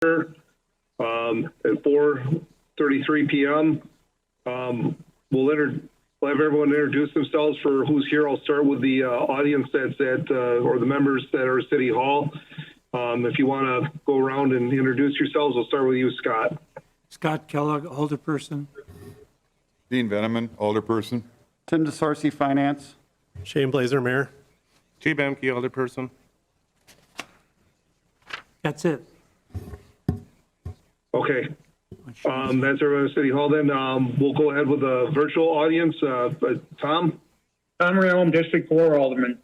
at 4:33 p.m. We'll have everyone introduce themselves for who's here. I'll start with the audience that's at, or the members that are at City Hall. If you want to go around and introduce yourselves, we'll start with you, Scott. Scott Kellogg, alderperson. Dean Veneman, alderperson. Tim DeSorcy, Finance. Shane Blazer, Mayor. Jay Bemke, alderperson. That's it. Okay. That's everyone at City Hall then. We'll go ahead with the virtual audience. Tom? Tom Realm, District 4 Alderman.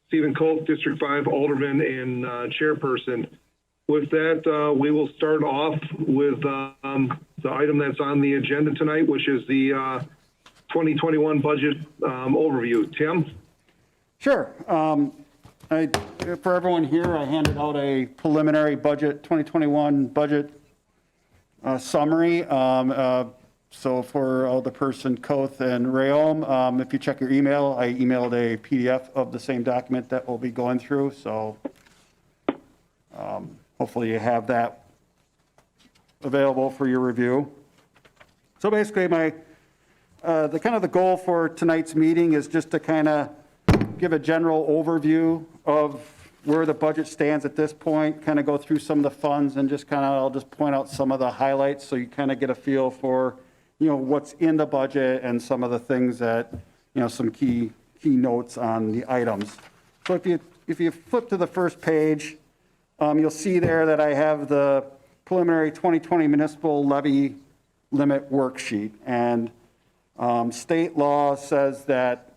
Stephen Colt, District 5 Alderman and Chairperson. With that, we will start off with the item that's on the agenda tonight, which is the 2021 budget overview. Tim? Sure. For everyone here, I handed out a preliminary budget, 2021 budget summary. So for Alderperson Koth and Rayom, if you check your email, I emailed a PDF of the same document that we'll be going through. So hopefully you have that available for your review. So basically the goal for tonight's meeting is just to kind of give a general overview of where the budget stands at this point, kind of go through some of the funds and just I'll just point out some of the highlights so you kind of get a feel for, what's in the budget and some of the things that, some key notes on the items. So if you flip to the first page, you'll see there that I have the preliminary 2020 municipal levy limit worksheet. And state law says that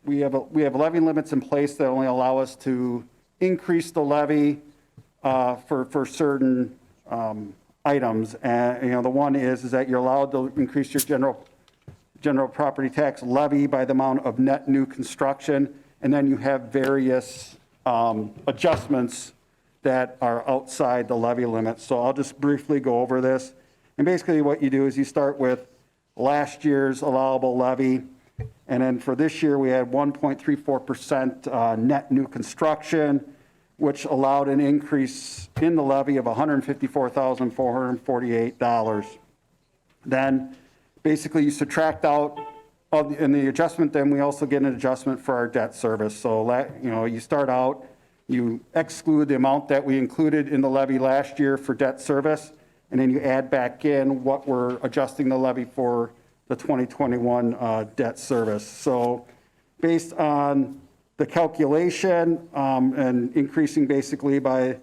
we have levy limits in place that only allow us to increase the levy for certain items. And the one is that you're allowed to increase your general property tax levy by the amount of net new construction, and then you have various adjustments that are outside the levy limit. So I'll just briefly go over this. And basically what you do is you start with last year's allowable levy. And then for this year, we had 1.34% net new construction, which allowed an increase in the levy of $154,448. Then basically you subtract out in the adjustment, then we also get an adjustment for our debt service. So, you start out, you exclude the amount that we included in the levy last year for debt service, and then you add back in what we're adjusting the levy for the 2021 debt service. So based on the calculation and increasing basically by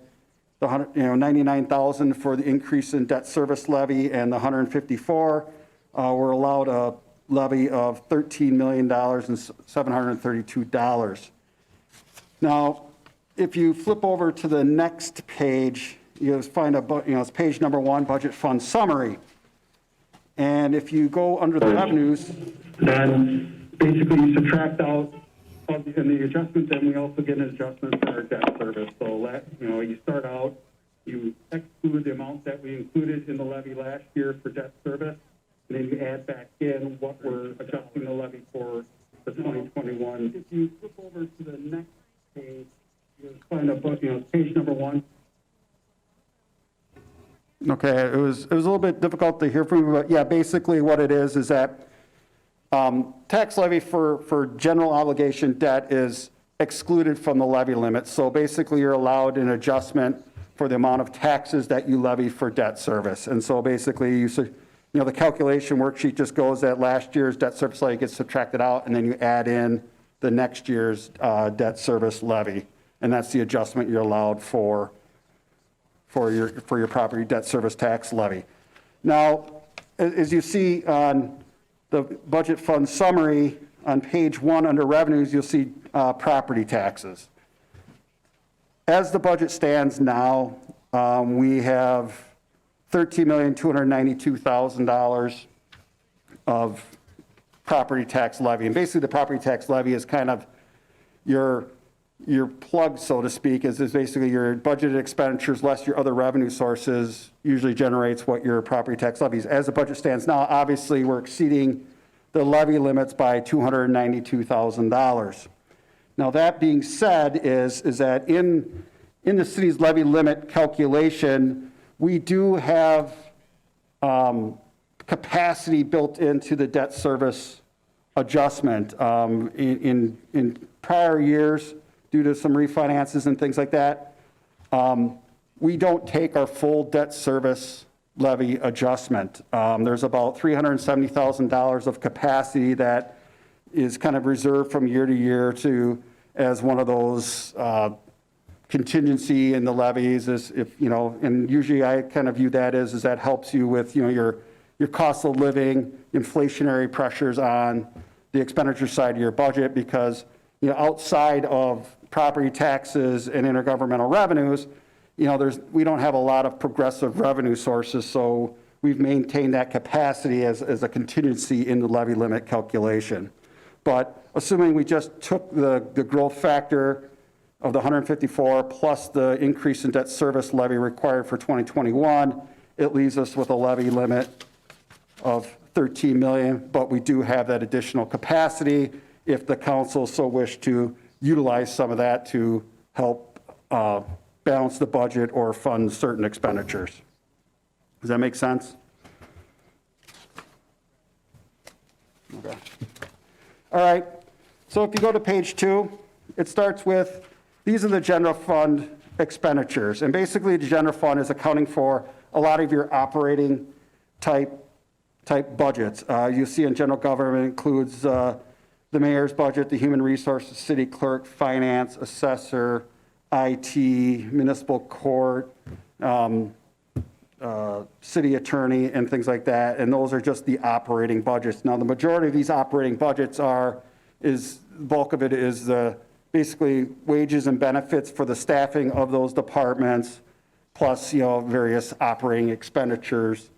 the 99,000 for the increase in debt service levy and the 154, we're allowed a levy of $13,732,000. Now, if you flip over to the next page, you'll find it's page number 1, budget fund summary. And if you go under the revenues, then basically you subtract out in the adjustment, then we also get an adjustment for our debt service. So you start out, you exclude the amount that we included in the levy last year for debt service, and then you add back in what we're adjusting the levy for the 2021. If you flip over to the next page, you'll find page number 1. Okay, it was a little bit difficult to hear from you, but yeah, basically what it is that tax levy for general obligation debt is excluded from the levy limit. So basically you're allowed an adjustment for the amount of taxes that you levy for debt service. And so basically the calculation worksheet just goes that last year's debt service levy gets subtracted out, and then you add in the next year's debt service levy. And that's the adjustment you're allowed for your property debt service tax levy. Now, as you see on the budget fund summary on page 1 under revenues, you'll see property taxes. As the budget stands now, we have $13,292,000 of property tax levy. And basically the property tax levy is kind of your plug, so to speak, is basically your budgeted expenditures less your other revenue sources usually generates what your property tax levies. As the budget stands now, obviously we're exceeding the levy limits by $292,000. Now that being said is that in in the city's levy limit calculation, we do have capacity built into the debt service adjustment. In prior years, due to some refinances and things like that, we don't take our full debt service levy adjustment. There's about $370,000 of capacity that is kind of reserved from year to year as one of those contingency in the levies, is if, and usually I kind of view that as that helps you with, your cost of living, inflationary pressures on the expenditure side of your budget, because, outside of property taxes and intergovernmental revenues, we don't have a lot of progressive revenue sources, so we've maintained that capacity as a contingency in the levy limit calculation. But assuming we just took the growth factor of the 154 plus the increase in debt service levy required for 2021, it leaves us with a levy limit of 13 million, but we do have that additional capacity if the council so wish to utilize some of that to help balance the budget or fund certain expenditures. Does that make sense? Okay. All right, so if you go to page 2, it starts with, these are the general fund expenditures. And basically the general fund is accounting for a lot of your operating type budgets. You see in general government includes the mayor's budget, the human resources, city clerk, finance, assessor, IT, municipal court, city attorney, and things like that. And those are just the operating budgets. Now, the majority of these operating budgets the bulk of it is basically wages and benefits for the staffing of those departments, plus, various operating expenditures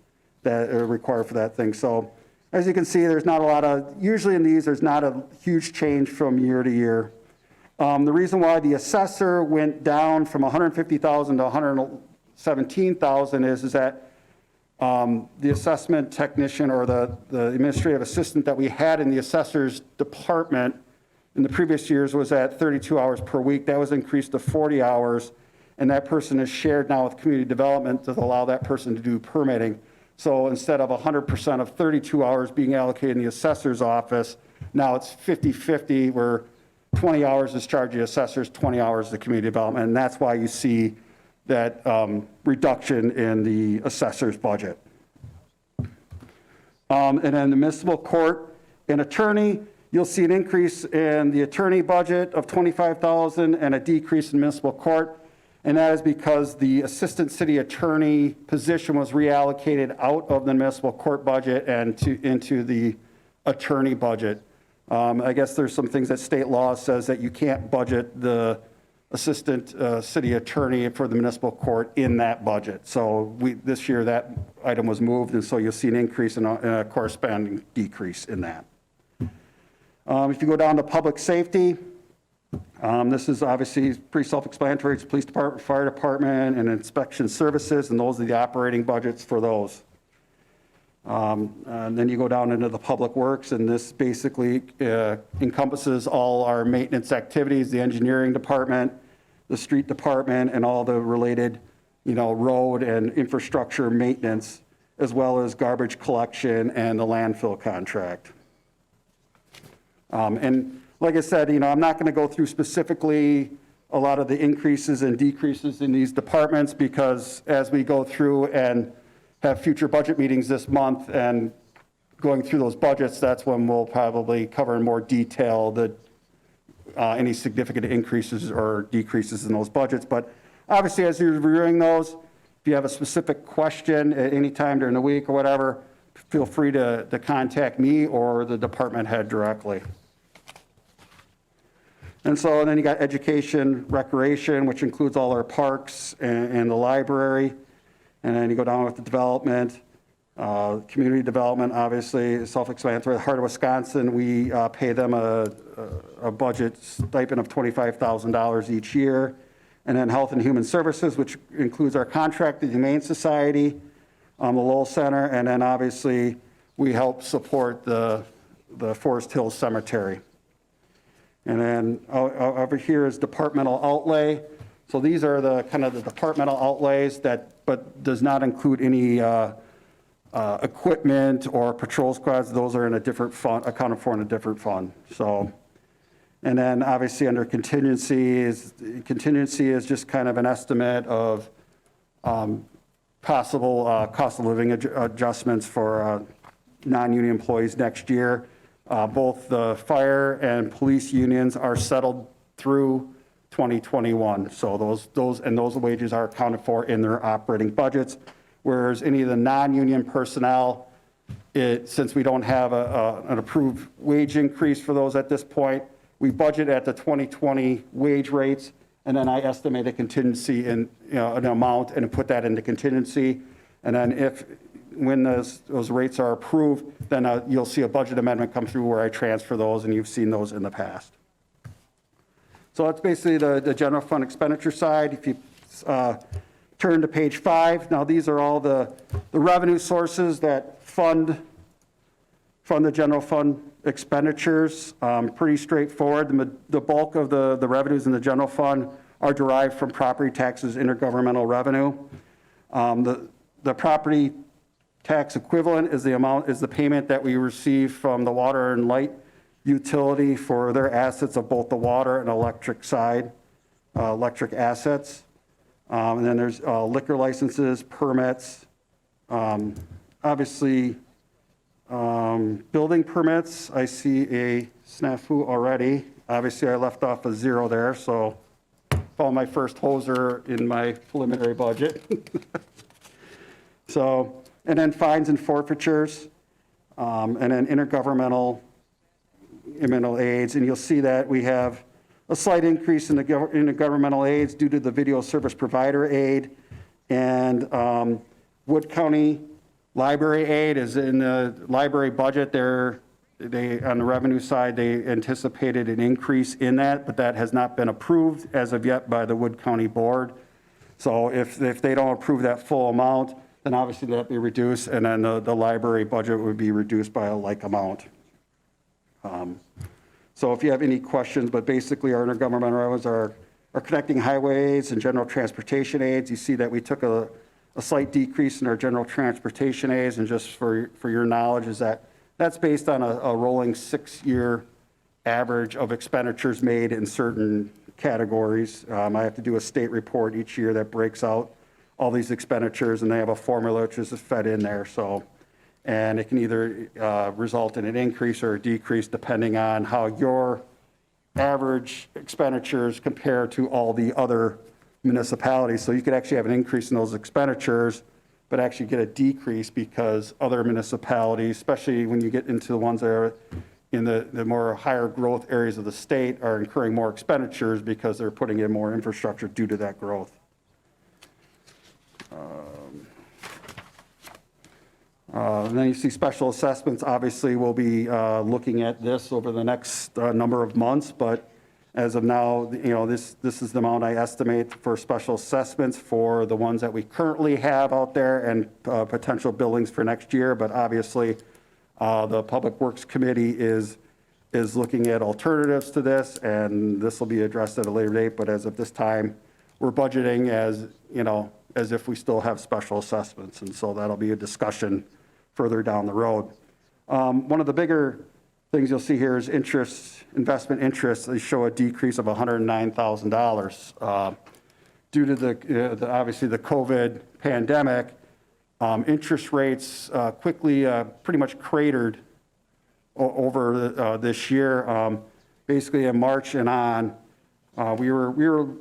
that are required for that thing. So as you can see, there's not a lot of, usually in these, there's not a huge change from year to year. The reason why the assessor went down from 150,000 to 117,000 is that the assessment technician or the administrative assistant that we had in the assessor's department in the previous years was at 32 hours per week. That was increased to 40 hours, and that person is shared now with community development to allow that person to do permitting. So instead of 100% of 32 hours being allocated in the assessor's office, now it's 50-50, where 20 hours is charged to the assessors, 20 hours to community development, and that's why you see that reduction in the assessor's budget. And then the municipal court and attorney, you'll see an increase in the attorney budget of 25,000 and a decrease in municipal court. And that is because the assistant city attorney position was reallocated out of the municipal court budget and into the attorney budget. I guess there's some things that state law says that you can't budget the assistant city attorney for the municipal court in that budget. So this year that item was moved, and so you'll see an increase and a corresponding decrease in that. If you go down to public safety, this is obviously pretty self-explanatory. It's police department, fire department, and inspection services, and those are the operating budgets for those. And then you go down into the public works, and this basically encompasses all our maintenance activities, the engineering department, the street department, and all the related, road and infrastructure maintenance, as well as garbage collection and the landfill contract. And like I said, I'm not going to go through specifically a lot of the increases and decreases in these departments, because as we go through and have future budget meetings this month and going through those budgets, that's when we'll probably cover in more detail any significant increases or decreases in those budgets. But obviously, as you're reviewing those, if you have a specific question at any time during the week or whatever, feel free to contact me or the department head directly. And so then you got education, recreation, which includes all our parks and the library. And then you go down with the development, community development, obviously, self-explanatory. The Heart of Wisconsin, we pay them a budget stipend of $25,000 each year. And then Health and Human Services, which includes our contract with the Humane Society, the Lowell Center, and then obviously we help support the Forest Hills Cemetery. And then over here is departmental outlay. So these are the kind of the departmental outlays that, but does not include any equipment or patrol squads. Those are in a different fund, accounted for in a different fund. So, and then obviously under contingency is just kind of an estimate of possible cost of living adjustments for non-union employees next year. Both the fire and police unions are settled through 2021. So those wages are accounted for in their operating budgets. Whereas any of the non-union personnel, since we don't have an approved wage increase for those at this point, we budget at the 2020 wage rates, and then I estimate a contingency in an amount and put that into contingency. And then when those rates are approved, then you'll see a budget amendment come through where I transfer those, and you've seen those in the past. So that's basically the general fund expenditure side. If you turn to page 5, now these are all the revenue sources that fund the general fund expenditures. Pretty straightforward. The bulk of the revenues in the general fund are derived from property taxes, intergovernmental revenue. The property tax equivalent is the payment that we receive from the water and light utility for their assets of both the water and electric side, electric assets. And then there's liquor licenses, permits, obviously building permits. I see a snafu already. Obviously I left off a 0 there, so found my first hoser in my preliminary budget. So, and then fines and forfeitures, and then intergovernmental aids. And you'll see that we have a slight increase in the governmental aids due to the video service provider aid. And Wood County Library aid is in the library budget. On the revenue side, they anticipated an increase in that, but that has not been approved as of yet by the Wood County Board. So if they don't approve that full amount, then obviously that'd be reduced, and then the library budget would be reduced by a like amount. So if you have any questions, but basically our intergovernmental revenues are connecting highways and general transportation aids. You see that we took a slight decrease in our general transportation aids, and just for your knowledge is that's based on a rolling 6-year average of expenditures made in certain categories. I have to do a state report each year that breaks out all these expenditures, and they have a formula which is fed in there. So, and it can either result in an increase or a decrease depending on how your average expenditures compare to all the other municipalities. So you could actually have an increase in those expenditures, but actually get a decrease because other municipalities, especially when you get into the ones that are in the more higher growth areas of the state, are incurring more expenditures because they're putting in more infrastructure due to that growth. And then you see special assessments. Obviously, we'll be looking at this over the next number of months, but as of now, this is the amount I estimate for special assessments for the ones that we currently have out there and potential buildings for next year. But obviously, the Public Works Committee is looking at alternatives to this, and this will be addressed at a later date. But as of this time, we're budgeting as if we still have special assessments, and so that'll be a discussion further down the road. One of the bigger things you'll see here is investment interest. They show a decrease of $109,000 due to obviously the COVID pandemic. Interest rates quickly pretty much cratered over this year. Basically in March and on, we were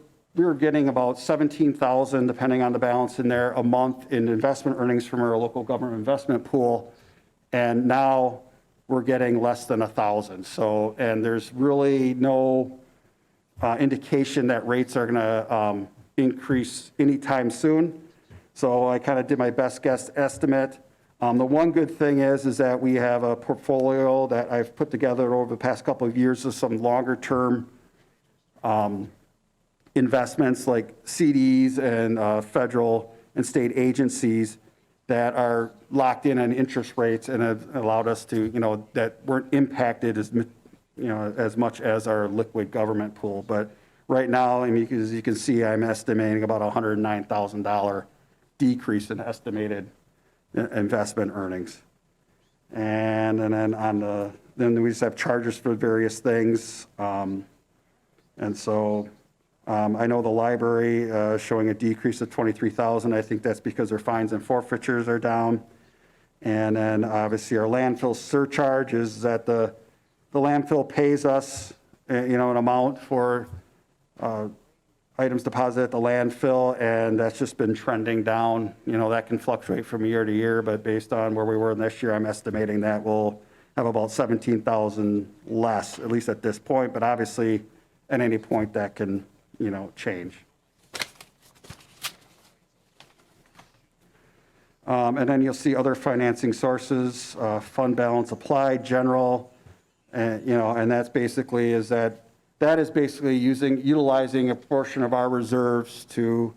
getting about $17,000, depending on the balance in there, a month in investment earnings from our local government investment pool, and now we're getting less than $1,000. So, and there's really no indication that rates are going to increase anytime soon. So I kind of did my best guess estimate. The one good thing is that we have a portfolio that I've put together over the past couple of years of some longer term investments like CDs and federal and state agencies that are locked in on interest rates and have allowed us to, that weren't impacted as much as our liquid government pool. But right now, and as you can see, I'm estimating about $109,000 decrease in estimated investment earnings. And then then we just have charges for various things. And so I know the library showing a decrease of $23,000. I think that's because their fines and forfeitures are down. And then obviously our landfill surcharge is that the landfill pays us, an amount for items deposited at the landfill, and that's just been trending down. That can fluctuate from year to year, but based on where we were this year, I'm estimating that we'll have about 17,000 less, at least at this point, but obviously at any point that can, change. And then you'll see other financing sources, fund balance applied, general, and that's basically that is basically utilizing a portion of our reserves to,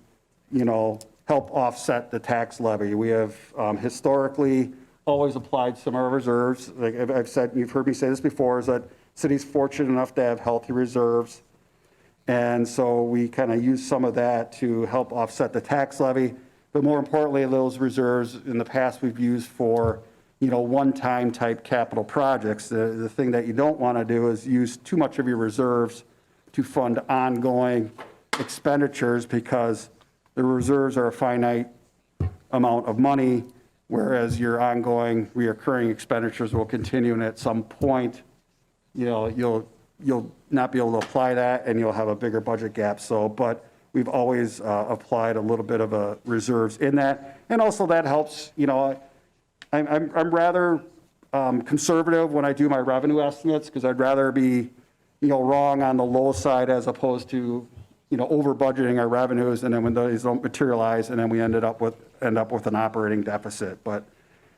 help offset the tax levy. We have historically always applied some of our reserves. Like I've said, you've heard me say this before, is that city's fortunate enough to have healthy reserves. And so we kind of use some of that to help offset the tax levy. But more importantly, those reserves in the past we've used for, one-time type capital projects. The thing that you don't want to do is use too much of your reserves to fund ongoing expenditures, because the reserves are a finite amount of money, whereas your ongoing reoccurring expenditures will continue, and at some point, you'll not be able to apply that, and you'll have a bigger budget gap. But we've always applied a little bit of a reserves in that. And also that helps, I'm rather conservative when I do my revenue estimates, because I'd rather be, wrong on the low side as opposed to, over budgeting our revenues, and then when those don't materialize, and then we end up with an operating deficit. But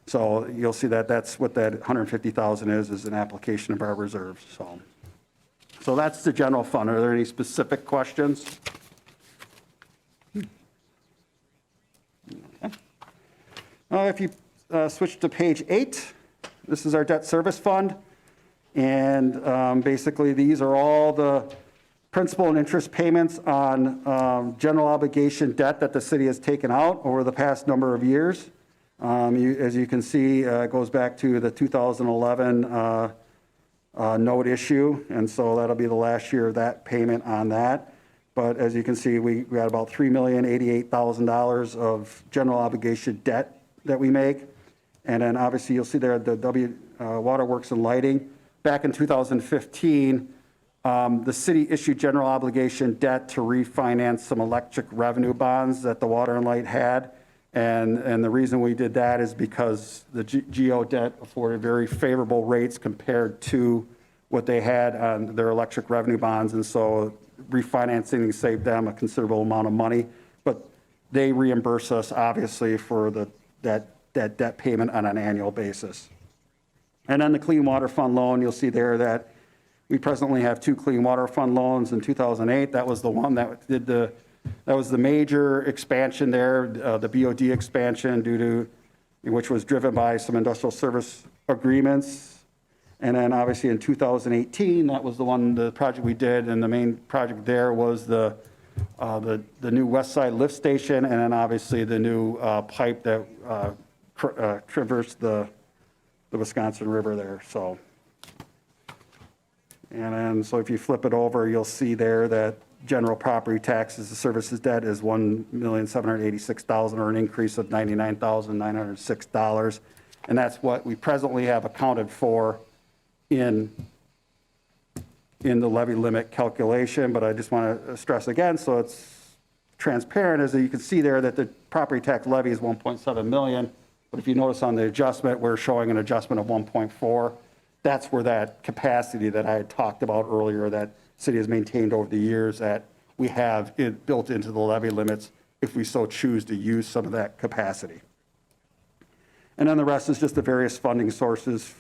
so you'll see that that's what that 150,000 is an application of our reserves. So that's the general fund. Are there any specific questions? If you switch to page 8, this is our debt service fund. And basically, these are all the principal and interest payments on general obligation debt that the city has taken out over the past number of years. As you can see, it goes back to the 2011 note issue, and so that'll be the last year of that payment on that. But as you can see, we got about $3,088,000 of general obligation debt that we make. And then obviously you'll see there the Waterworks and Lighting. Back in 2015, the city issued general obligation debt to refinance some electric revenue bonds that the Water and Light had. And the reason we did that is because the GO debt afforded very favorable rates compared to what they had on their electric revenue bonds. And so refinancing saved them a considerable amount of money. But they reimburse us, obviously, for that debt payment on an annual basis. And then the Clean Water Fund loan, you'll see there that we presently have 2 Clean Water Fund loans. In 2008, that was the one that was the major expansion there, the BOD expansion which was driven by some industrial service agreements. And then obviously in 2018, that was the project we did, and the main project there was the new West Side lift station, and then obviously the new pipe that traversed the Wisconsin River there. So if you flip it over, you'll see there that general property taxes and services debt is $1,786,000, or an increase of $99,906. And that's what we presently have accounted for in the levy limit calculation. But I just want to stress again, so it's transparent, as you can see there that the property tax levy is $1.7 million. But if you notice on the adjustment, we're showing an adjustment of 1.4. That's where that capacity that I had talked about earlier that city has maintained over the years, that we have it built into the levy limits if we so choose to use some of that capacity. And then the rest is just the various funding sources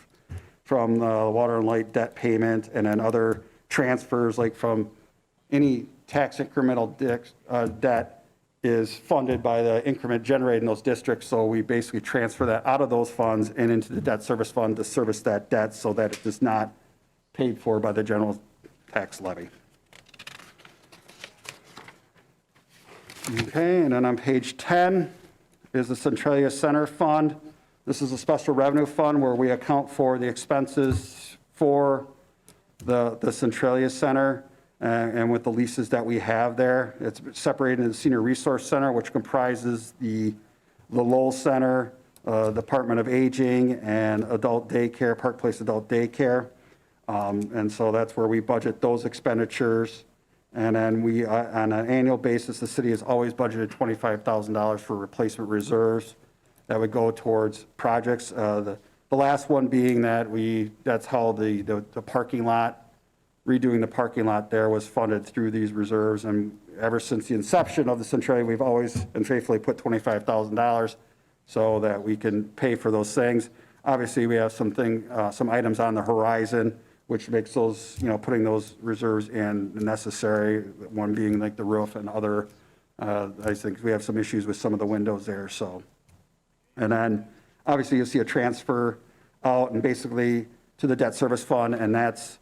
from the Water and Light debt payment, and then other transfers, like from any tax incremental debt is funded by the increment generated in those districts. So we basically transfer that out of those funds and into the debt service fund to service that debt, so that it is not paid for by the general tax levy. Okay, and then on page 10 is the Centralia Center Fund. This is a special revenue fund where we account for the expenses for the Centralia Center and with the leases that we have there. It's separated into the Senior Resource Center, which comprises the Lowell Center, Department of Aging, and adult daycare, Park Place Adult Daycare. And so that's where we budget those expenditures. And then we, on an annual basis, the city has always budgeted $25,000 for replacement reserves that would go towards projects. The last one being that's how the parking lot, redoing the parking lot there was funded through these reserves. And ever since the inception of the Centralia, we've always and faithfully put $25,000 so that we can pay for those things. Obviously, we have some items on the horizon, which makes those, putting those reserves in necessary, one being like the roof and other, I think we have some issues with some of the windows there, so. And then, obviously, you'll see a transfer out and basically to the debt service fund, and that's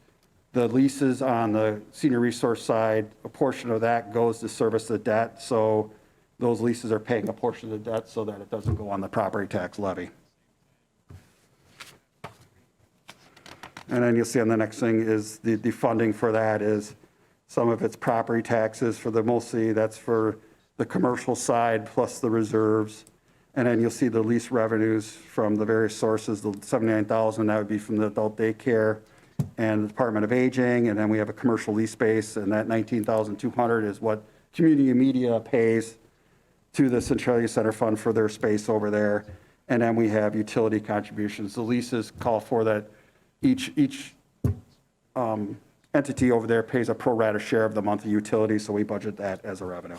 the leases on the senior resource side. A portion of that goes to service the debt, so those leases are paying a portion of the debt so that it doesn't go on the property tax levy. And then you'll see on the next thing is the funding for that is some of it's property taxes for mostly that's for the commercial side plus the reserves. And then you'll see the lease revenues from the various sources, the $79,000, that would be from the adult daycare and the Department of Aging. And then we have a commercial lease space, and that $19,200 is what community media pays to the Centralia Center Fund for their space over there. And then we have utility contributions. The leases call for that each entity over there pays a pro rata share of the monthly utility, so we budget that as a revenue.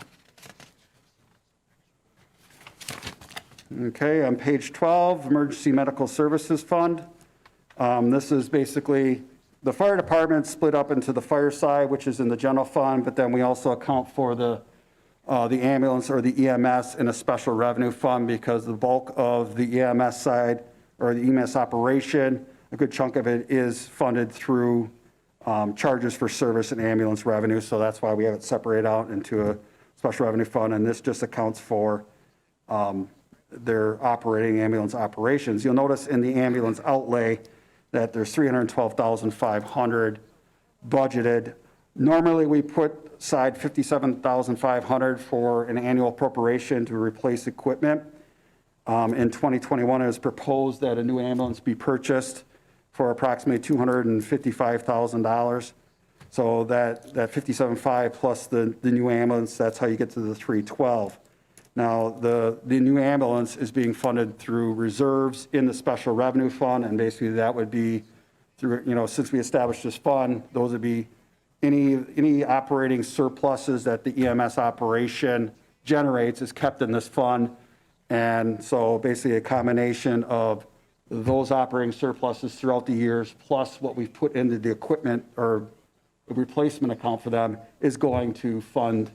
Okay, on page 12, Emergency Medical Services Fund. This is basically the fire department split up into the fire side, which is in the general fund, but then we also account for the ambulance or the EMS in a special revenue fund because the bulk of the EMS side or the EMS operation, a good chunk of it is funded through charges for service and ambulance revenue. So that's why we have it separated out into a special revenue fund. And this just accounts for their operating ambulance operations. You'll notice in the ambulance outlay that there's $312,500 budgeted. Normally we put aside $57,500 for an annual appropriation to replace equipment. In 2021, it was proposed that a new ambulance be purchased for approximately $255,000. So that $57,500 plus the new ambulance, that's how you get to the $312,000. Now, the new ambulance is being funded through reserves in the special revenue fund, and basically that would be through, since we established this fund, those would be any operating surpluses that the EMS operation generates is kept in this fund. And so basically a combination of those operating surpluses throughout the years, plus what we've put into the equipment or the replacement account for them is going to fund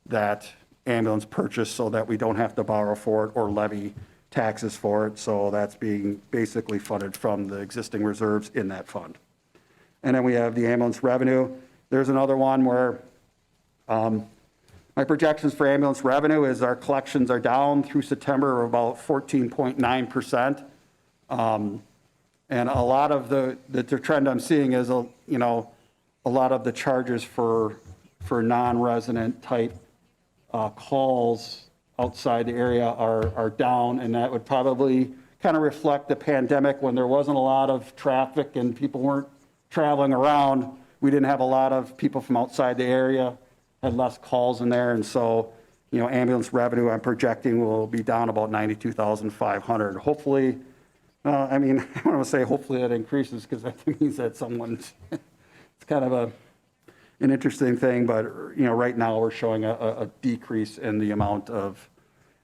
that ambulance purchase so that we don't have to borrow for it or levy taxes for it. So that's being basically funded from the existing reserves in that fund. And then we have the ambulance revenue. There's another one where my projections for ambulance revenue is our collections are down through September of about 14.9%. And a lot of the trend I'm seeing is, a lot of the charges for non-resident type calls outside the area are down, and that would probably kind of reflect the pandemic when there wasn't a lot of traffic and people weren't traveling around. We didn't have a lot of people from outside the area, had less calls in there, and so, ambulance revenue I'm projecting will be down about $92,500. Hopefully, I don't want to say hopefully that increases because that means that someone's, it's kind of an interesting thing, but right now we're showing a decrease in the amount of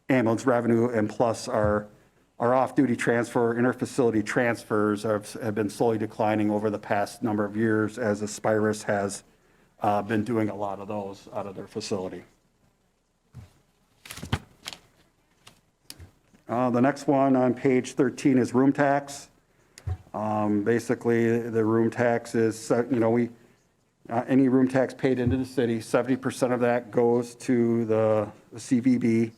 ambulance revenue, and plus our off-duty transfer, interfacility transfers have been slowly declining over the past number of years as Aspirus has been doing a lot of those out of their facility. The next one on page 13 is room tax. Basically, the room tax is, Any room tax paid into the city, 70% of that goes to the CVB,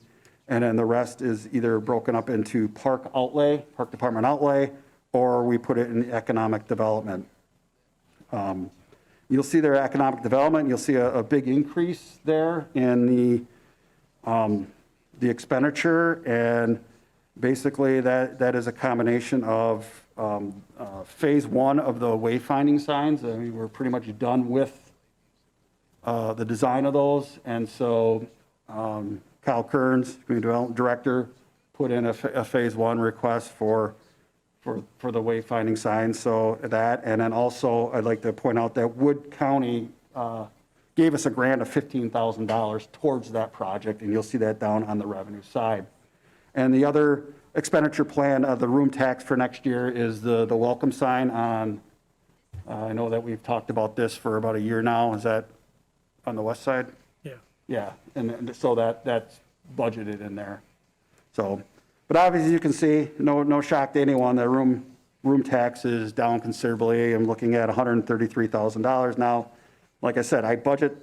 and then the rest is either broken up into park outlay, park department outlay, or we put it in economic development. You'll see their economic development, you'll see a big increase there in the expenditure, and basically that is a combination of phase one of the wayfinding signs. I mean, we're pretty much done with the design of those, and so Kyle Kearns, Community Development Director, put in a phase one request for the wayfinding signs, so that, and then also I'd like to point out that Wood County gave us a grant of $15,000 towards that project, and you'll see that down on the revenue side. And the other expenditure plan of the room tax for next year is the welcome sign on, I know that we've talked about this for about a year now, is that on the west side? Yeah. Yeah, and so that's budgeted in there. So, but obviously you can see, no shock to anyone, the room tax is down considerably. I'm looking at $133,000 now. Like I said, I budget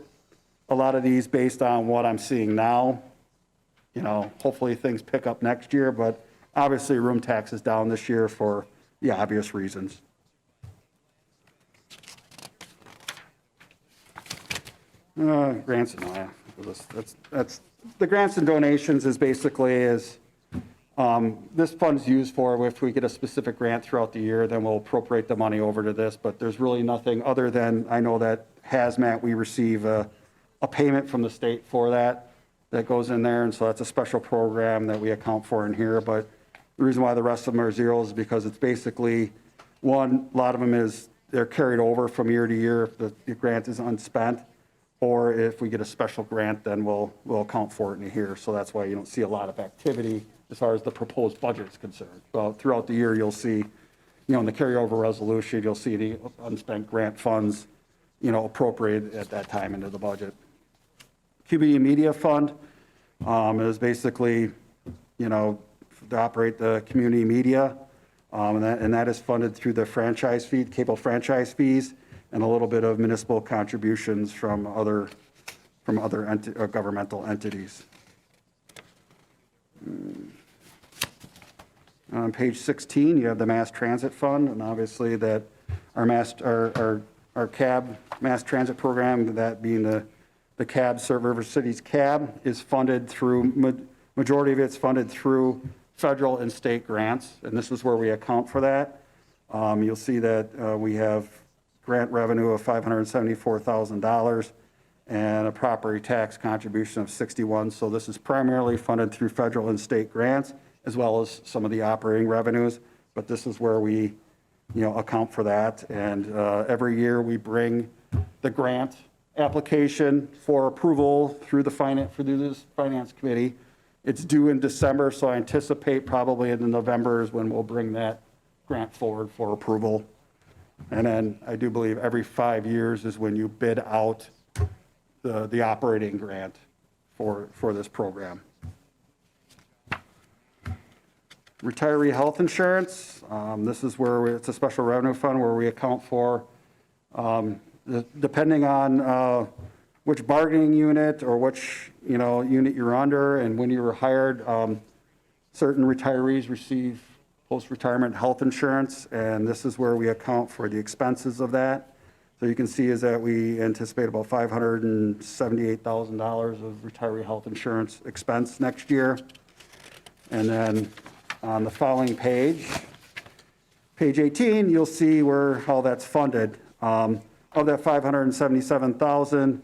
a lot of these based on what I'm seeing now. You know, hopefully things pick up next year, but obviously room tax is down this year for the obvious reasons. Grants and that's the grants and donations is basically this fund's used for if we get a specific grant throughout the year, then we'll appropriate the money over to this, but there's really nothing other than, I know that hazmat, we receive a payment from the state for that goes in there, and so that's a special program that we account for in here. But the reason why the rest of them are zeros is because it's basically, one, a lot of them they're carried over from year to year if the grant is unspent, or if we get a special grant, then we'll account for it in here. So that's why you don't see a lot of activity as far as the proposed budget is concerned. Well, throughout the year, you'll see, in the carryover resolution, you'll see the unspent grant funds, appropriated at that time into the budget. QBE Media Fund is basically, to operate the community media, and that is funded through the franchise fee, cable franchise fees, and a little bit of municipal contributions from other governmental entities. On page 16, you have the Mass Transit Fund, and obviously that our CAB Mass Transit Program, that being the CAB, Serve River Cities CAB, is funded through, majority of it's funded through federal and state grants, and this is where we account for that. You'll see that we have grant revenue of $574,000 and a property tax contribution of $61,000. So this is primarily funded through federal and state grants, as well as some of the operating revenues, but this is where we, account for that. And every year we bring the grant application for approval through this finance committee. It's due in December, so I anticipate probably in November is when we'll bring that grant forward for approval. And then I do believe every 5 years is when you bid out the operating grant for this program. Retiree health insurance, this is where it's a special revenue fund where we account for, depending on which bargaining unit or which unit you're under and when you were hired, certain retirees receive post-retirement health insurance, and this is where we account for the expenses of that. So you can see is that we anticipate about $578,000 of retiree health insurance expense next year. And then on the following page 18, you'll see how that's funded. Of that $577,000,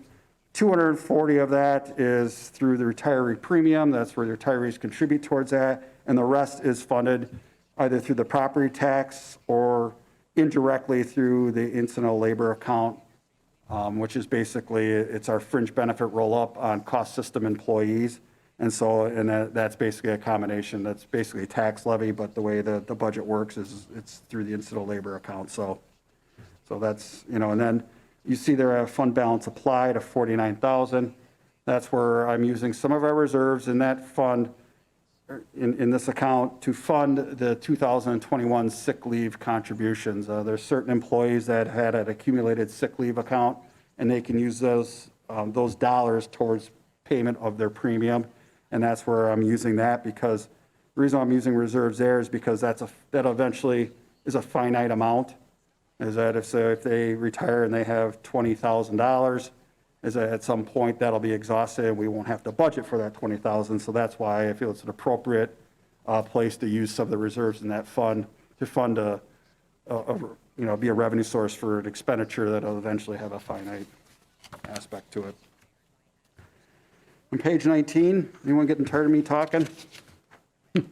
$240,000 of that is through the retiree premium. That's where the retirees contribute towards that, and the rest is funded either through the property tax or indirectly through the incidental labor account, which is basically, it's our fringe benefit roll-up on cost system employees. And so, that's basically a combination. That's basically a tax levy, but the way the budget works is it's through the incidental labor account. So that's, and then you see there a fund balance applied of $49,000. That's where I'm using some of our reserves in that fund, in this account, to fund the 2021 sick leave contributions. There's certain employees that had an accumulated sick leave account, and they can use those dollars towards payment of their premium. And that's where I'm using that, because the reason I'm using reserves there is because that eventually is a finite amount. Is that if they retire and they have $20,000, is that at some point that'll be exhausted and we won't have to budget for that $20,000. So that's why I feel it's an appropriate place to use some of the reserves in that fund to fund be a revenue source for an expenditure that'll eventually have a finite aspect to it. On page 19, anyone getting tired of me talking? You'll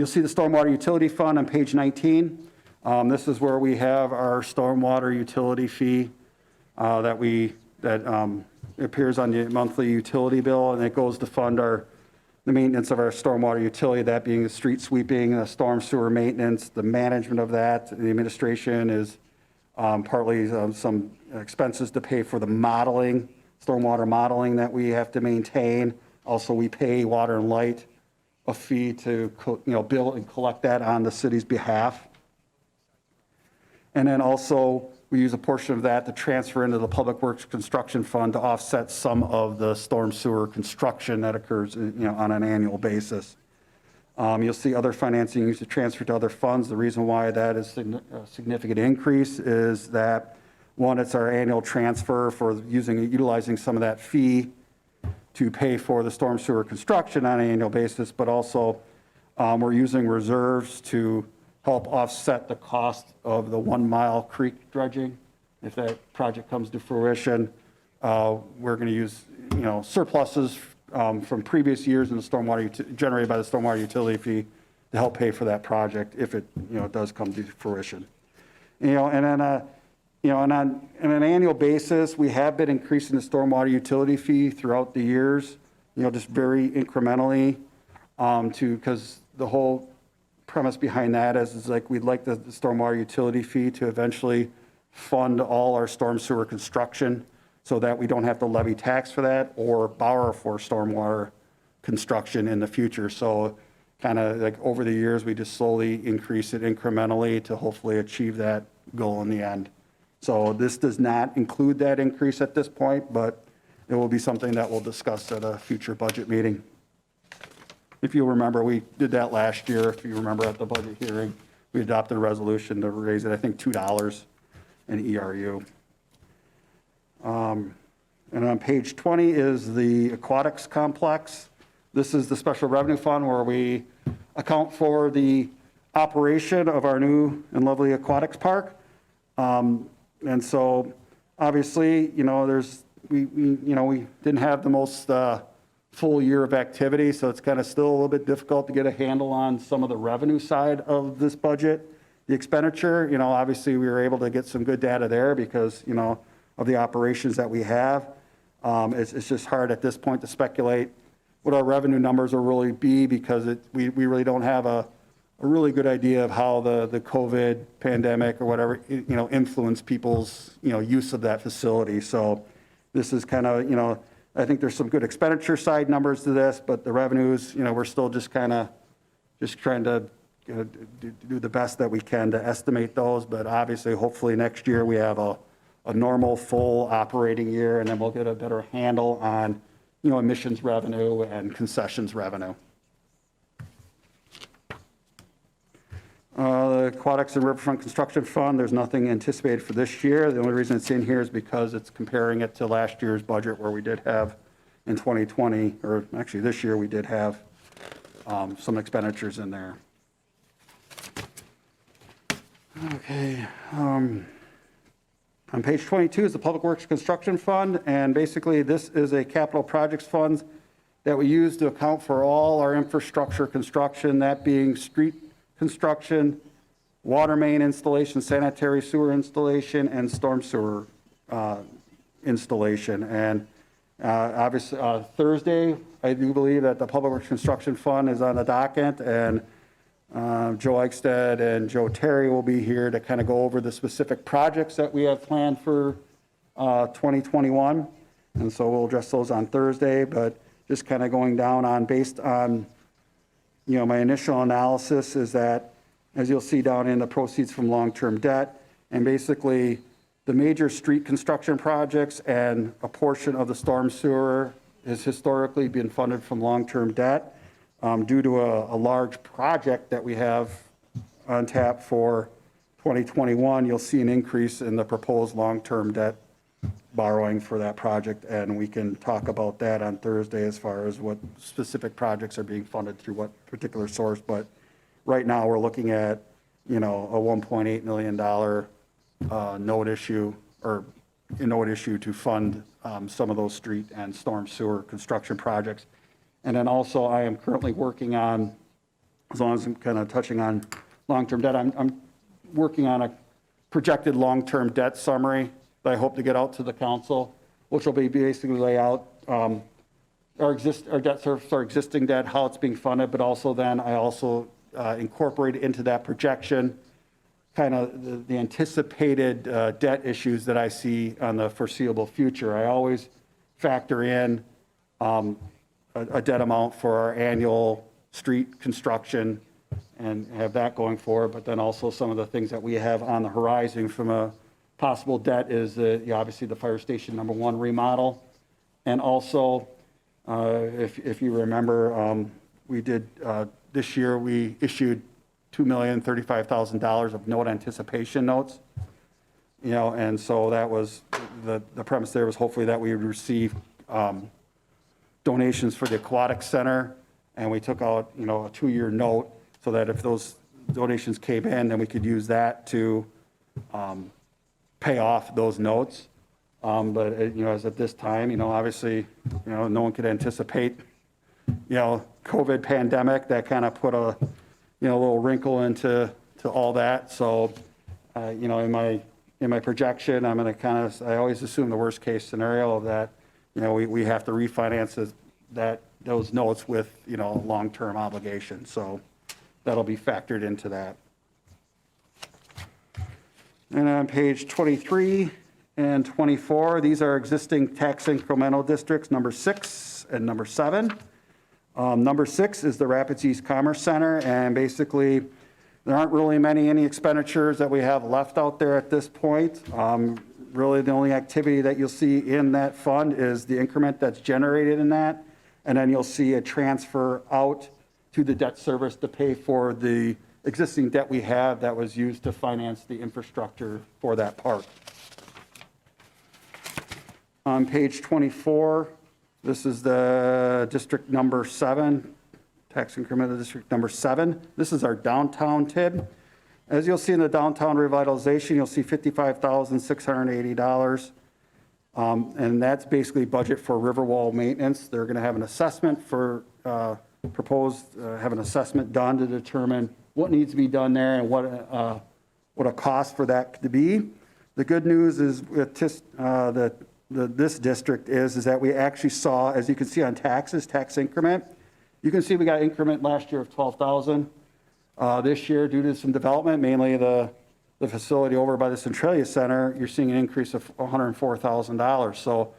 see the stormwater utility fund on page 19. This is where we have our stormwater utility fee that appears on the monthly utility bill, and it goes to fund the maintenance of our stormwater utility, that being the street sweeping, the storm sewer maintenance, the management of that. The administration is partly some expenses to pay for the modeling, stormwater modeling that we have to maintain. Also, we pay Water and Light a fee to bill and collect that on the city's behalf. And then also, we use a portion of that to transfer into the Public Works Construction Fund to offset some of the storm sewer construction that occurs, on an annual basis. You'll see other financing used to transfer to other funds. The reason why that is a significant increase is that, one, it's our annual transfer for utilizing some of that fee to pay for the storm sewer construction on an annual basis, but also we're using reserves to help offset the cost of the 1 Mile Creek dredging. If that project comes to fruition, we're going to use surpluses from previous years in the stormwater generated by the stormwater utility fee to help pay for that project if it does come to fruition. And then on an annual basis, we have been increasing the stormwater utility fee throughout the years, just very incrementally, because the whole premise behind that is like we'd like the stormwater utility fee to eventually fund all our storm sewer construction so that we don't have to levy tax for that or borrow for stormwater construction in the future. So kind of like over the years, we just slowly increase it incrementally to hopefully achieve that goal in the end. So this does not include that increase at this point, but it will be something that we'll discuss at a future budget meeting. If you remember, we did that last year. If you remember at the budget hearing, we adopted a resolution to raise it, I think, $2 in ERU. And on page 20 is the aquatics complex. This is the special revenue fund where we account for the operation of our new and lovely aquatics park. And so obviously, we didn't have the most full year of activity, so it's kind of still a little bit difficult to get a handle on some of the revenue side of this budget. The expenditure, obviously we were able to get some good data there because, of the operations that we have. It's just hard at this point to speculate what our revenue numbers will really be because we really don't have a really good idea of how the COVID pandemic or whatever, influenced people's, use of that facility. So this is kind of, I think there's some good expenditure side numbers to this, but the revenues, we're still just trying to do the best that we can to estimate those. But obviously, hopefully next year we have a normal full operating year, and then we'll get a better handle on, emissions revenue and concessions revenue. The Aquatics and Riverfront Construction Fund, there's nothing anticipated for this year. The only reason it's in here is because it's comparing it to last year's budget where we did have in 2020, or actually this year we did have some expenditures in there. Okay. On page 22 is the Public Works Construction Fund, and basically this is a capital projects fund that we use to account for all our infrastructure construction, that being street construction, water main installation, sanitary sewer installation, and storm sewer installation. And obviously Thursday, I do believe that the Public Works Construction Fund is on the docket, and Joe Eichstead and Joe Terry will be here to kind of go over the specific projects that we have planned for 2021. And so we'll address those on Thursday, but just kind of going down on based on my initial analysis is that, as you'll see down in the proceeds from long-term debt, and basically The major street construction projects and a portion of the storm sewer has historically been funded from long-term debt. Due to a large project that we have on tap for 2021, you'll see an increase in the proposed long-term debt borrowing for that project, and we can talk about that on Thursday as far as what specific projects are being funded through what particular source. But right now, we're looking at, a $1.8 million note issue or a note issue to fund some of those street and storm sewer construction projects. And then also, I am currently working on, as long as I'm kind of touching on long-term debt, I'm working on a projected long-term debt summary that I hope to get out to the council, which will be basically lay out our debt service, our existing debt, how it's being funded, but also then I also incorporate into that projection kind of the anticipated debt issues that I see on the foreseeable future. I always factor in a debt amount for our annual street construction and have that going forward, but then also some of the things that we have on the horizon from a possible debt is obviously the fire station number 1 remodel. And also, if you remember, we did, this year we issued $2,035,000 of note anticipation notes. And so that was, the premise there was hopefully that we would receive donations for the aquatic center, and we took out, a 2-year note so that if those donations came in, then we could use that to pay off those notes. But as at this time, obviously, no one could anticipate, COVID pandemic that kind of put a, little wrinkle into all that. So, in my projection, I'm going to I always assume the worst case scenario of that, we have to refinance those notes with, long-term obligations. So that'll be factored into that. And on page 23 and 24, these are existing tax incremental districts, number 6 and number 7. Number 6 is the Rapids East Commerce Center, and basically there aren't really any expenditures that we have left out there at this point. Really the only activity that you'll see in that fund is the increment that's generated in that, and then you'll see a transfer out to the debt service to pay for the existing debt we have that was used to finance the infrastructure for that park. On page 24, this is the district number 7, tax incremental district number 7. This is our downtown TID. As you'll see in the downtown revitalization, you'll see $55,680. And that's basically budget for Riverwall maintenance. They're going to have an assessment for have an assessment done to determine what needs to be done there and what a cost for that to be. The good news is with this district is that we actually saw, as you can see on taxes, tax increment. You can see we got increment last year of $12,000. This year, due to some development, mainly the facility over by the Centralia Center, you're seeing an increase of $104,000. So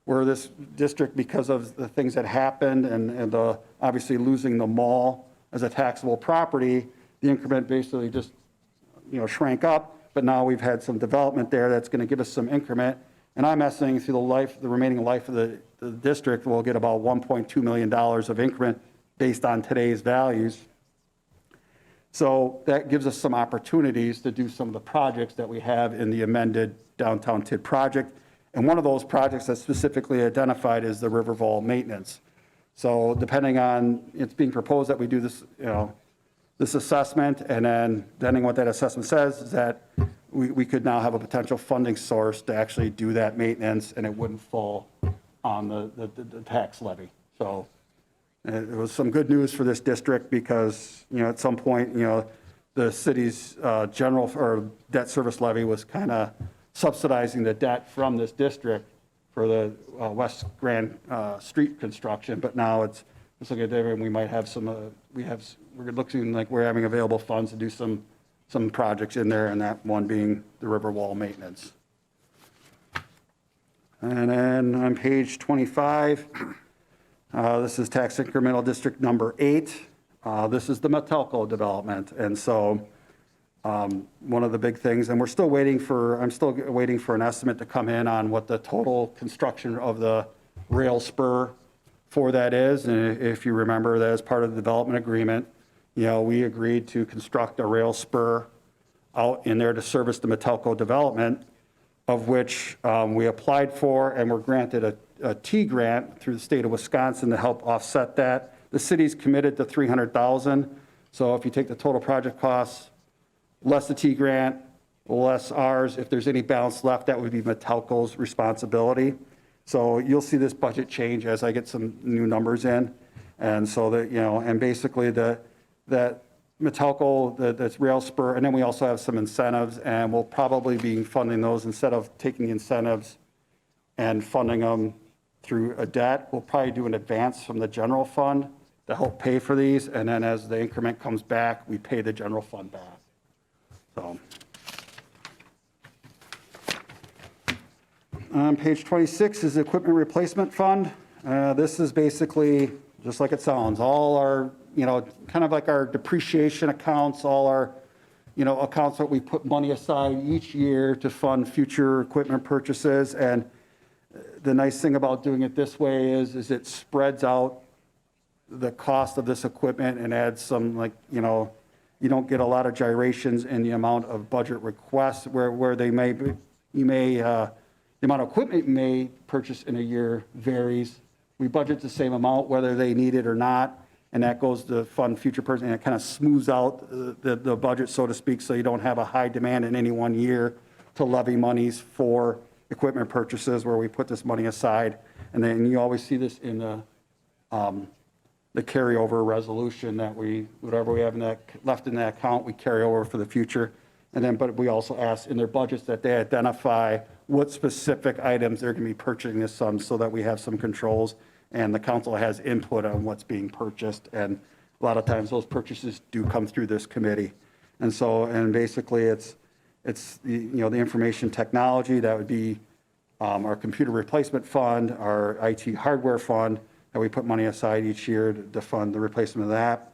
we're this district, because of the things that happened and obviously losing the mall as a taxable property, the increment basically just shrank up. But now we've had some development there that's going to give us some increment. And I'm estimating through the remaining life of the district, we'll get about $1.2 million of increment based on today's values. So that gives us some opportunities to do some of the projects that we have in the amended downtown TID project. And one of those projects that's specifically identified is the Riverwall maintenance. So depending on, it's being proposed that we do this, this assessment, and then depending what that assessment says is that we could now have a potential funding source to actually do that maintenance, and it wouldn't fall on the tax levy. So it was some good news for this district because, at some point, the city's general or debt service levy was kind of subsidizing the debt from this district for the West Grand Street construction, but now it's looking at different. We might have some. We're looking like we're having available funds to do some projects in there, and that one being the Riverwall maintenance. And then on page 25, this is tax incremental district number 8. This is the Metelco development, and so one of the big things, and I'm still waiting for an estimate to come in on what the total construction of the rail spur for that is. And if you remember, that as part of the development agreement, we agreed to construct a rail spur out in there to service the Metelco development, of which we applied for and were granted a T grant through the state of Wisconsin to help offset that. The city's committed to $300,000. So if you take the total project costs, less the T grant, less ours, if there's any balance left, that would be Metelco's responsibility. So you'll see this budget change as I get some new numbers in. And so that, and basically that Metelco, that's rail spur, and then we also have some incentives, and we'll probably be funding those instead of taking the incentives and funding them through a debt. We'll probably do an advance from the general fund to help pay for these, and then as the increment comes back, we pay the general fund back. So. On page 26 is the equipment replacement fund. This is basically, just like it sounds, all our, kind of like our depreciation accounts, all our, accounts that we put money aside each year to fund future equipment purchases. And the nice thing about doing it this way is it spreads out the cost of this equipment and adds some, like, you don't get a lot of gyrations in the amount of budget requests where they may be, the amount of equipment you may purchase in a year varies. We budget the same amount whether they need it or not, and that goes to fund future purchases, and it kind of smooths out the budget, so to speak, so you don't have a high demand in any one year to levy monies for equipment purchases where we put this money aside. And then you always see this in the carryover resolution that whatever we have left in that account, we carry over for the future. And then, but we also ask in their budgets that they identify what specific items they're going to be purchasing this sum, so that we have some controls and the council has input on what's being purchased. And a lot of times those purchases do come through this committee. And so, and basically it's the information technology, that would be our computer replacement fund, our IT hardware fund, that we put money aside each year to fund the replacement of that.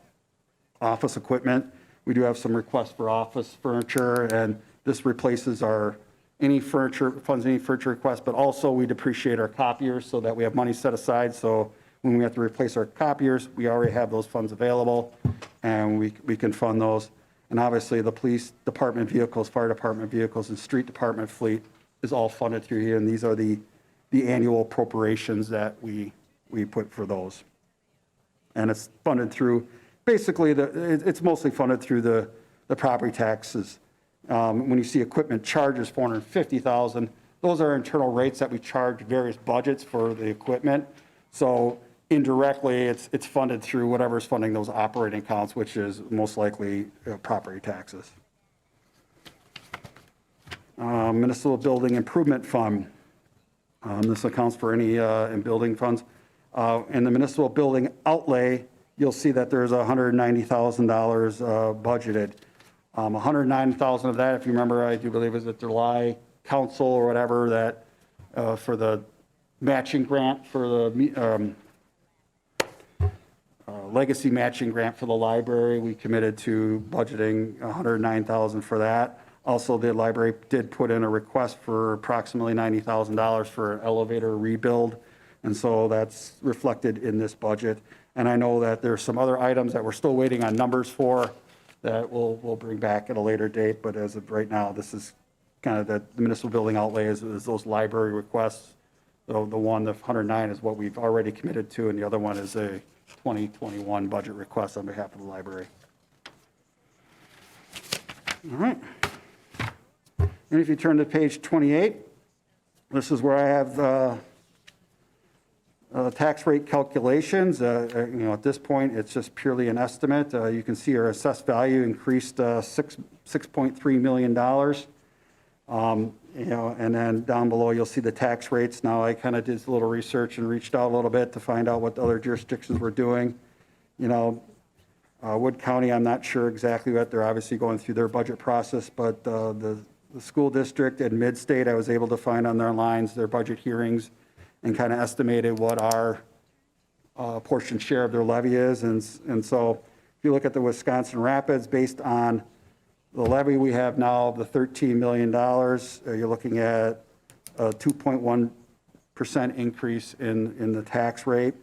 Office equipment, we do have some requests for office furniture, and this replaces any furniture requests, but also we depreciate our copiers so that we have money set aside. So when we have to replace our copiers, we already have those funds available, and we can fund those. And obviously the police department vehicles, fire department vehicles, and street department fleet is all funded through here, and these are the annual appropriations that we put for those. And it's funded through, basically, it's mostly funded through the property taxes. When you see equipment charges, $450,000, those are internal rates that we charge various budgets for the equipment. So indirectly, it's funded through whatever's funding those operating accounts, which is most likely property taxes. Municipal Building Improvement Fund. This accounts for any in building funds. In the municipal building outlay, you'll see that there's $190,000 budgeted. $109,000 of that, if you remember, I do believe is at July Council or whatever, that for the matching grant for the legacy matching grant for the library, we committed to budgeting $109,000 for that. Also, the library did put in a request for approximately $90,000 for an elevator rebuild, and so that's reflected in this budget. And I know that there's some other items that we're still waiting on numbers for that we'll bring back at a later date, but as of right now, this is kind of the municipal building outlay is those library requests. So the 109 is what we've already committed to, and the other one is a 2021 budget request on behalf of the library. All right. And if you turn to page 28, this is where I have tax rate calculations. At this point, it's just purely an estimate. You can see our assessed value increased $6.3 million. And then down below, you'll see the tax rates. Now, I kind of did a little research and reached out a little bit to find out what the other jurisdictions were doing. Wood County, I'm not sure exactly what they're obviously going through their budget process, but the school district and Mid-State, I was able to find on their lines, their budget hearings, and kind of estimated what our portion share of their levy is. And so if you look at the Wisconsin Rapids, based on The levy we have now, the $13 million, you're looking at a 2.1% increase in the tax rate.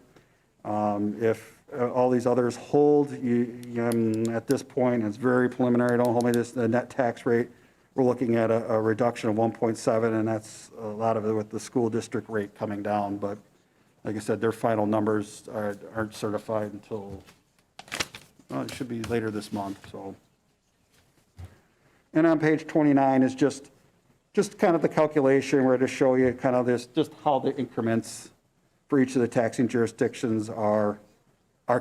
If all these others hold, at this point, it's very preliminary, don't hold me to the net tax rate, we're looking at a reduction of 1.7, and that's a lot of it with the school district rate coming down. But like I said, their final numbers aren't certified until, well, it should be later this month, so. And on page 29 is just kind of the calculation where to show you kind of this, just how the increments for each of the taxing jurisdictions are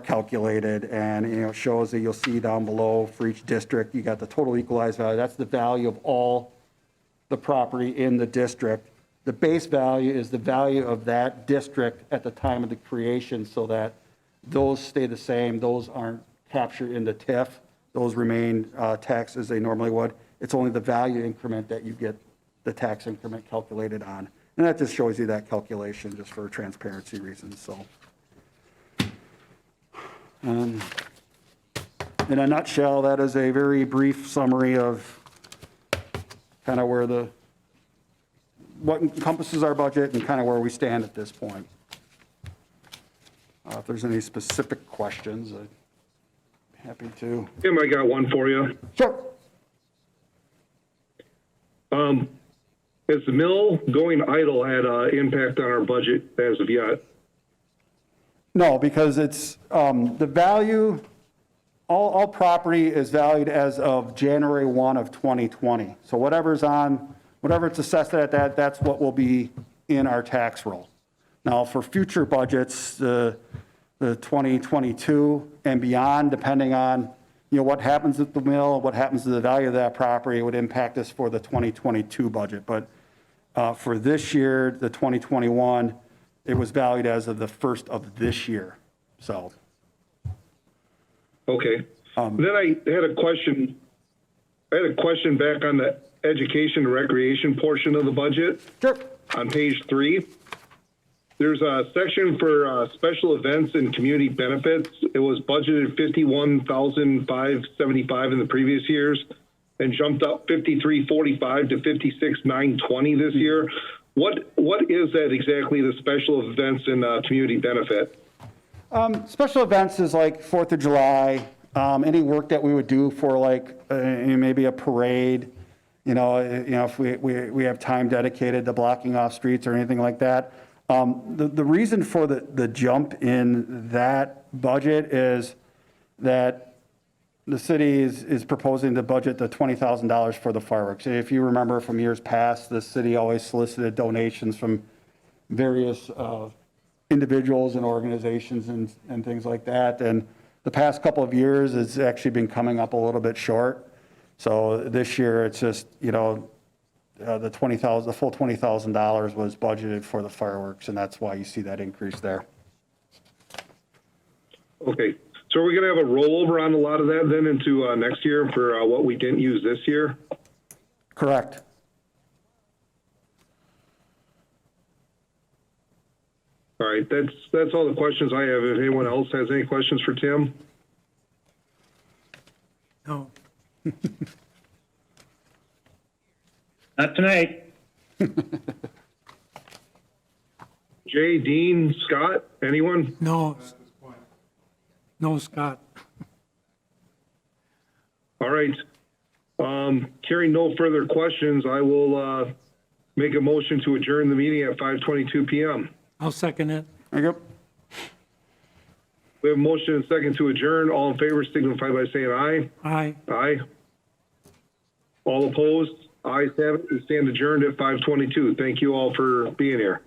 calculated. And, it shows that you'll see down below for each district, you got the total equalized value. That's the value of all the property in the district. The base value is the value of that district at the time of the creation, so that those stay the same. Those aren't captured in the TIF. Those remain taxed as they normally would. It's only the value increment that you get the tax increment calculated on. And that just shows you that calculation just for transparency reasons, so. In a nutshell, that is a very brief summary of kind of what encompasses our budget and kind of where we stand at this point. If there's any specific questions, I'd be happy to. Tim, I got one for you. Sure. Has the mill going idle had an impact on our budget as of yet? No, because it's, the value, all property is valued as of January 1 of 2020. So whatever it's assessed at that, that's what will be in our tax roll. Now, for future budgets, the 2022 and beyond, depending on, what happens at the mill, what happens to the value of that property, it would impact us for the 2022 budget. But for this year, the 2021, it was valued as of the first of this year, so. Okay. Then I had a question. Back on the education and recreation portion of the budget. Sure. On page 3. There's a section for special events and community benefits. It was budgeted $51,575 in the previous years and jumped up $53,445 to $56,920 this year. What is that exactly, the special events and community benefit? Special events is like 4th of July, any work that we would do for like maybe a parade, if we have time dedicated to blocking off streets or anything like that. The reason for the jump in that budget is that the city is proposing to budget the $20,000 for the fireworks. If you remember from years past, the city always solicited donations from various individuals and organizations and things like that. And the past couple of years, it's actually been coming up a little bit short. So this year, it's just, the full $20,000 was budgeted for the fireworks, and that's why you see that increase there. Okay. So are we going to have a rollover on a lot of that then into next year for what we didn't use this year? Correct. All right. That's all the questions I have. If anyone else has any questions for Tim? No. Not tonight. Jay, Dean, Scott, anyone? No. No, Scott. All right. Hearing no further questions, I will make a motion to adjourn the meeting at 5:22 p.m. I'll second it. There you go. We have a motion and second to adjourn. All in favor signify by saying aye. Aye. Aye. All opposed? Ayes have it. We stand adjourned at 5:22. Thank you all for being here.